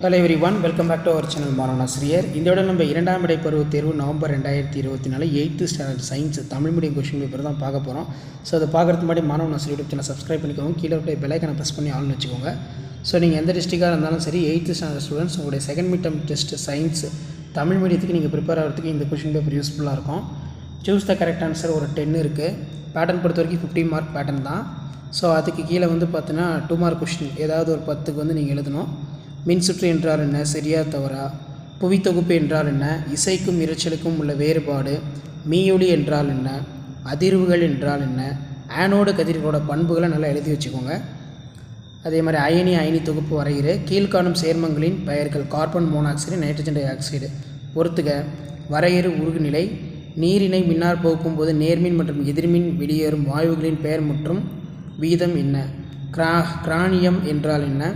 Hello everyone, welcome back to our channel Manavanasiriyar. இதோட நம்ம இரண்டாம் இடை பருவத் தேர்வு November 2024 8th standard science Tamil medium question paper தான் பார்க்க போகிறோம். ஸோ அதை பார்க்குறதுக்கு முன்னாடி மாணவனாசிரியர் யூடியூப் சேனல் சப்ஸ்கிரைப் பண்ணிக்கோங்க. கீழே இருக்கிற பெல் ஐக்கானை ப்ரெஸ் பண்ணி ஆல்னு வச்சுக்கோங்க. ஸோ நீங்கள் எந்த டிஸ்ட்ரிக்டாக இருந்தாலும் சரி 8th ஸ்டாண்டர்ட் ஸ்டூடெண்ட்ஸ் உங்களுடைய second mid term test science Tamil மீடியத்துக்கு நீங்கள் ப்ரிப்பேர் ஆகிறதுக்கு இந்த கொஸ்டின் பேப்பர் யூஸ்ஃபுல்லாக இருக்கும். சூஸ் த கரெக்ட் ஆன்சர் ஒரு 10 இருக்குது. பேட்டர்ன் பொறுத்த வரைக்கும் 50 மார்க் பேட்டர்ன் தான். ஸோ அதுக்கு கீழே வந்து பார்த்தீங்கன்னா 2 மார்க் கொஸ்டின் ஏதாவது ஒரு 10க்கு வந்து நீங்கள் எழுதணும். மின்சுற்று என்றால் என்ன, சரியா தவறா, புவித்தொகுப்பு என்றால் என்ன, இசைக்கும் இரைச்சலுக்கும் உள்ள வேறுபாடு, மீயொலி என்றால் என்ன, அதிர்வுகள் என்றால் என்ன, ஆனோடு கதிர்களோட பண்புகளை நல்லா எழுதி வச்சுக்கோங்க. அதே மாதிரி அயனி தொகுப்பு வரைகிற கீழ்காணும் சேர்மங்களின் பெயர்கள் carbon monoxide, nitrogen di oxide பொறுத்துக. வரையறு உருகுநிலை, நீரினை மின்னார் போக்கும்போது நேர்மின் மற்றும் எதிர்மின் வெளியேறும் வாயுகளின் பெயர் மற்றும் வீதம் என்ன, கிரானியம் என்றால் என்ன,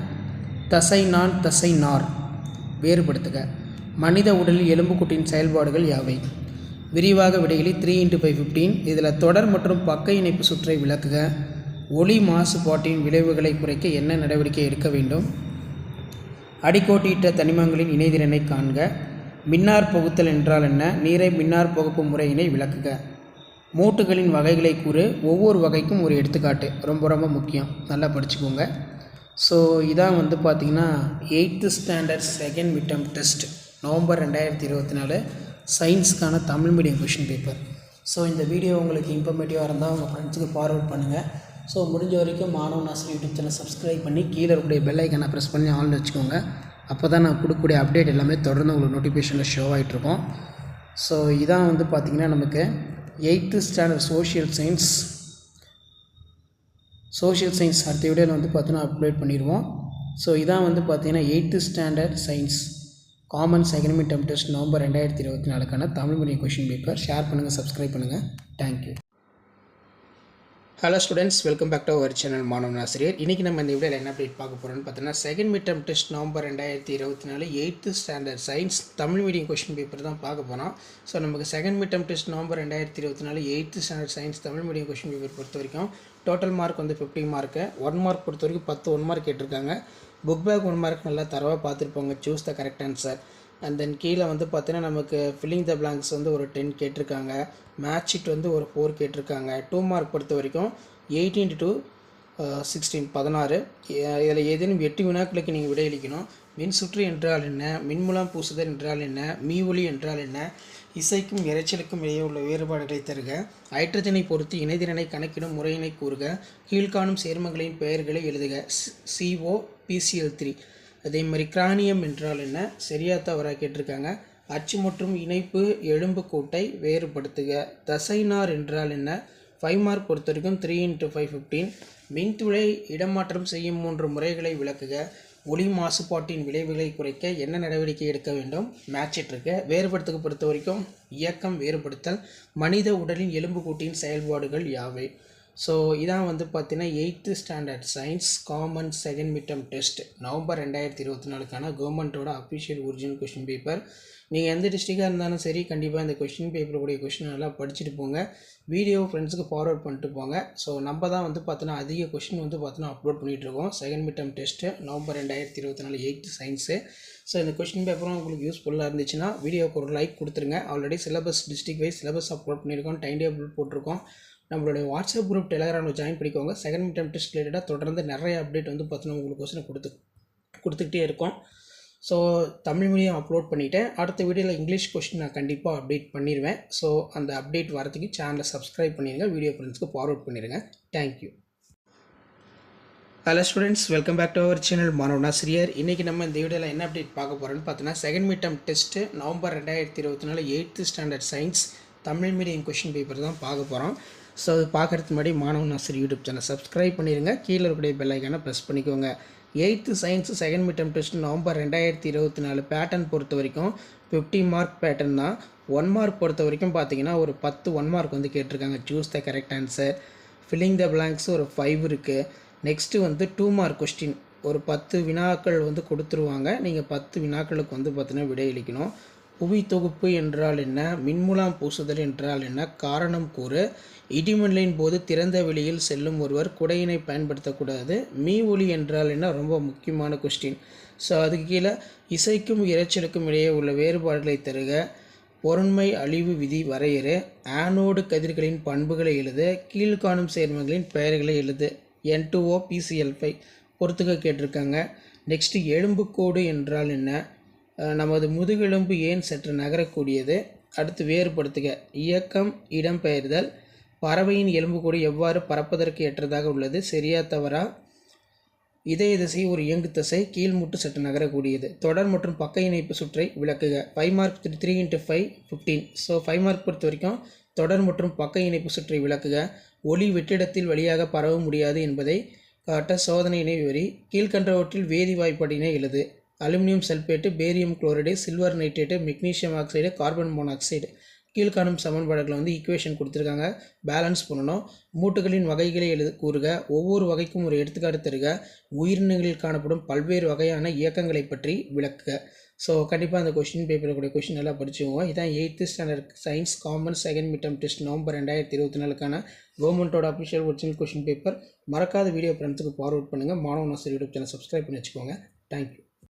தசை நார் வேறுபடுத்துக. மனித உடலில் எலும்புக்கூட்டின் செயல்பாடுகள் யாவை? விரிவாக விடைகளை 3x5 இதில் தொடர் மற்றும் பக்க இணைப்பு சுற்றை விளக்குக. ஒளி மாசுபாட்டின் விளைவுகளை குறைக்க என்ன நடவடிக்கை எடுக்க வேண்டும்? அடிக்கோட்டிட்ட தனிமங்களின் இணைதிறனை காண்க. மின்னார் புகுத்தல் என்றால் என்ன? நீரை மின்னார் புகுப்பு முறையினை விளக்குக. மூட்டுகளின் வகைகளை கூறு. ஒவ்வொரு வகைக்கும் ஒரு எடுத்துக்காட்டு. ரொம்ப ரொம்ப முக்கியம், நல்லா படிச்சுக்கோங்க. ஸோ இதான் வந்து பார்த்திங்கன்னா 8th standard second mid term test November 2024 சயின்ஸுக்கான Tamil medium question paper. So இந்த வீடியோ உங்களுக்கு இன்ஃபர்மேட்டிவாக இருந்தால் உங்கள் ஃப்ரெண்ட்ஸுக்கு ஃபார்வர்ட் பண்ணுங்கள். ஸோ முடிஞ்ச வரைக்கும் மாணவனாசிரியர் யூடியூப் சேனல் சப்ஸ்கிரைப் பண்ணி கீழே இருக்கக்கூடிய பெல் ஐக்கானை ப்ரெஸ் பண்ணி ஆன் வச்சுக்கோங்க. அப்போ தான் நான் கொடுக்கக்கூடிய அப்டேட் எல்லாமே தொடர்ந்து உங்களுக்கு நோட்டிஃபிகேஷனில் ஷோ ஆகிட்ருக்கோம். ஸோ இதான் வந்து பார்த்திங்கன்னா நமக்கு 8th ஸ்டாண்டர்ட் சோஷியல் சயின்ஸ் அடுத்த வீடியோவில் வந்து பார்த்தீங்கன்னா அப்டேட் பண்ணிடுவோம். ஸோ இதான் வந்து பார்த்தீங்கன்னா 8th standard science common second mid term test November 2024 Tamil medium question paper. Share பண்ணுங்கள், சப்ஸ்கிரைப் பண்ணுங்கள். Thank you. Hello students, welcome back to our channel மாணவனாசிரியர். இன்றைக்கி நம்ம இந்த வீடியோவில் என்ன அப்டேட் பார்க்க போகிறோம்னு பார்த்தீங்கன்னா second mid term test November 2024 8th standard science Tamil medium question paper தான் பார்க்க போகிறோம். ஸோ நமக்கு second mid term test November 2024 8th standard science Tamil medium question paper பொறுத்த வரைக்கும் டோட்டல் மார்க் வந்து 50 மார்க்கு. 1 மார்க் பொறுத்த வரைக்கும் 10 1 மார்க் கேட்டிருக்காங்க. புக் பேக் 1 மார்க் நல்லா தரவாக பார்த்துருப்பாங்க. Choose the correct answer. And then கீழே வந்து பார்த்தீங்கன்னா நமக்கு ஃபில்லிங் த பிளாங்க்ஸ் வந்து ஒரு 10 கேட்டிருக்காங்க. மேட்ச் ஷீட் வந்து ஒரு 4 கேட்டிருக்காங்க. 2 மார்க் பொறுத்த வரைக்கும் 18 to 16 16. இதில் ஏதேனும் 8 வினாக்களுக்கு நீங்கள் விடையளிக்கணும். மின் சுற்று என்றால் என்ன, மின்முலாம் பூசுதல் என்றால் என்ன, மீஒலி என்றால் என்ன, இசைக்கும் இரைச்சலுக்கும் இடையே உள்ள வேறுபாடுகளை தருக. ஹைட்ரஜனை பொறுத்து இணைதிறனை கணக்கிடும் முறையினை கூறுக. கீழ்காணும் சேர்மங்களின் பெயர்களை எழுதுக. CO PCl3. அதே மாதிரி கிரானியம் என்றால் என்ன, சரியா தவறா கேட்டிருக்காங்க. அச்சு மற்றும் இணைப்பு எலும்பு கூட்டை வேறுபடுத்துக. தசைநார் என்றால் என்ன? 5 மார்க் பொறுத்த வரைக்கும் 3x5 15. மின்துளை இடமாற்றம் செய்யும் 3 முறைகளை விளக்குக. ஒளி மாசுபாட்டின் விளைவுகளை குறைக்க என்ன நடவடிக்கை எடுக்க வேண்டும்? மேட்சிட் இருக்கு. வேறுபடுத்துக்க பொறுத்த வரைக்கும் இயக்கம் வேறுபடுத்தல். மனித உடலின் எலும்புக்கூட்டின் செயல்பாடுகள் யாவை? ஸோ இதான் வந்து பார்த்தீங்கன்னா 8th standard science common second mid term test November 2024 கவர்மெண்ட்டோட அஃபிஷியல் ஒரிஜினல் கொஷின் பேப்பர். நீங்கள் எந்த டிஸ்ட்ரிக்டாக இருந்தாலும் சரி கண்டிப்பாக இந்த கொஷின் பேப்பருடைய கொஷின் நல்லா படிச்சுட்டு போங்க. வீடியோ ஃப்ரெண்ட்ஸுக்கு ஃபார்வர்ட் பண்ணிட்டு போங்க. ஸோ நம்ம தான் வந்து பார்த்தோன்னா அதிக கொஷின் வந்து பார்த்தோன்னா அப்லோட் பண்ணிகிட்ருக்கோம். Second mid term test November 2024 8th science. So இந்த கொஷின் பேப்பரும் உங்களுக்கு யூஸ்ஃபுல்லாக இருந்துச்சுன்னா வீடியோவுக்கு ஒரு லைக் கொடுத்துருங்க. Already syllabus district wise syllabus upload பண்ணியிருக்கோம், டைம் டேபிள் போட்டிருக்கோம். நம்மளுடைய வாட்ஸ்அப் குரூப் டெலகிராமில் ஜாயின் பண்ணிக்கோங்க. செகண்ட் மிட் டர்ம் டெஸ்ட் ரிலேட்டடாக தொடர்ந்து நிறைய அப்டேட் வந்து பார்த்தோன்னா உங்களுக்கு கொஸ்டின் கொடுத்துக்கிட்டே இருக்கோம். ஸோ தமிழ் மீடியம் அப்லோட் பண்ணிவிட்டேன். அடுத்த வீடியோவில் இங்கிலீஷ் கொஸ்டின் நான் கண்டிப்பாக அப்டேட் பண்ணிடுவேன். ஸோ அந்த அப்டேட் வரதுக்கு சேனலை சப்ஸ்கிரைப் பண்ணிடுங்க, வீடியோ ஃப்ரெண்ட்ஸ்க்கு ஃபார்வர்ட் பண்ணிடுங்க. Thank you. Hello students, welcome back to our channel மாணவனாசிரியர். இன்றைக்கி நம்ம இந்த வீடியோவில் என்ன அப்டேட் பார்க்க போகிறோன்னு பார்த்தீங்கன்னா second mid term test November 2024 8th standard science Tamil medium question paper தான் பார்க்க போகிறோம். ஸோ அது பார்க்குறதுக்கு முன்னாடி மாணவனாசிரியர் யூடியூப் சேனல் சப்ஸ்கிரைப் பண்ணிடுங்க, கீழே இருக்கக்கூடிய பெல் ஐக்கானை ப்ரெஸ் பண்ணிக்கோங்க. 8th science second mid term test November 2024 pattern பொறுத்த வரைக்கும் 50 மார்க் பேட்டர்ன் தான். 1 மார்க் பொறுத்த வரைக்கும் பார்த்தீங்கன்னா ஒரு 10 1 மார்க் வந்து கேட்டிருக்காங்க. Choose the correct answer. Filling the blanks ஒரு 5 இருக்குது. நெக்ஸ்ட்டு வந்து 2 மார்க் கொஸ்டின் ஒரு 10 வினாக்கள் வந்து கொடுத்துருவாங்க. நீங்கள் 10 வினாக்களுக்கு வந்து பார்த்தீங்கன்னா விடையளிக்கணும். புவி தொகுப்பு என்றால் என்ன, மின்முலாம் பூசுதல் என்றால் என்ன, காரணம் கூறு. இடிமின்னலின் போது திறந்த வெளியில் செல்லும் ஒருவர் குடையினை பயன்படுத்தக்கூடாது. மீ ஒலி என்றால் என்ன, ரொம்ப முக்கியமான கொஸ்டின். ஸோ அதுக்கு கீழே இசைக்கும் இரைச்சலுக்கும் இடையே உள்ள வேறுபாடுகளை தருக, பொருண்மை அழிவு விதி வரையறு, ஆனோடு கதிர்களின் பண்புகளை எழுது, கீழ்காணும் சேர்மங்களின் பெயர்களை எழுது. N2O PCl5 பொறுத்துக்க கேட்டிருக்காங்க. நெக்ஸ்ட்டு எலும்புக்கோடு என்றால் என்ன, நமது முதுகெலும்பு ஏன் சற்று நகரக்கூடியது. அடுத்து வேறுபடுத்துக, இயக்கம், இடம்பெயர்தல், பறவையின் எலும்புக்கூடு எவ்வாறு பறப்பதற்கு ஏற்றதாக உள்ளது, சரியா தவறா. இதய திசை ஒரு இயங்கு திசை, கீழ்முட்டு சற்று நகரக்கூடியது. தொடர் மற்றும் பக்க இணைப்பு சுற்றை விளக்குக. 5 மார்க் 3 × 5 15. ஸோ 5 மார்க் பொறுத்த வரைக்கும் தொடர் மற்றும் பக்க இணைப்பு சுற்றை விளக்குக. ஒளி வெற்றிடத்தில் வழியாக பரவ முடியாது என்பதை காட்ட சோதனையினை விவரி. கீழ்கண்டவற்றில் வேதி வாய்ப்பாடினை எழுது. Aluminium sulphate, barium chloride, silver nitrate, magnesium oxide, carbon monoxide. கீழ்காணும் சமன்பாடுகளை கொடுத்துருக்காங்க, பேலன்ஸ் பண்ணணும். மூட்டுகளின் வகைகளை கூறுக. ஒவ்வொரு வகைக்கும் ஒரு எடுத்துக்காட்டு தருக. உயிரினங்களில் காணப்படும் பல்வேறு வகையான இயக்கங்களை பற்றி விளக்குக. ஸோ கண்டிப்பாக அந்த பேப்பருடைய கொஷின் எல்லாம் படிச்சுக்கோங்க. இதான் 8th standard science common second mid term test November 2024 கவர்மெண்ட்டோட அஃபிஷியல் ஒரிஜினல் கொஷின் பேப்பர். மறக்காத வீடியோ ஃப்ரெண்ட்ஸுக்கு ஃபார்வர்ட் பண்ணுங்கள். மாணவன் ஆசிரியர் யூடியூப் சேனல் சப்ஸ்கிரைப் பண்ணி வச்சுக்கோங்க. தேங்க்யூ.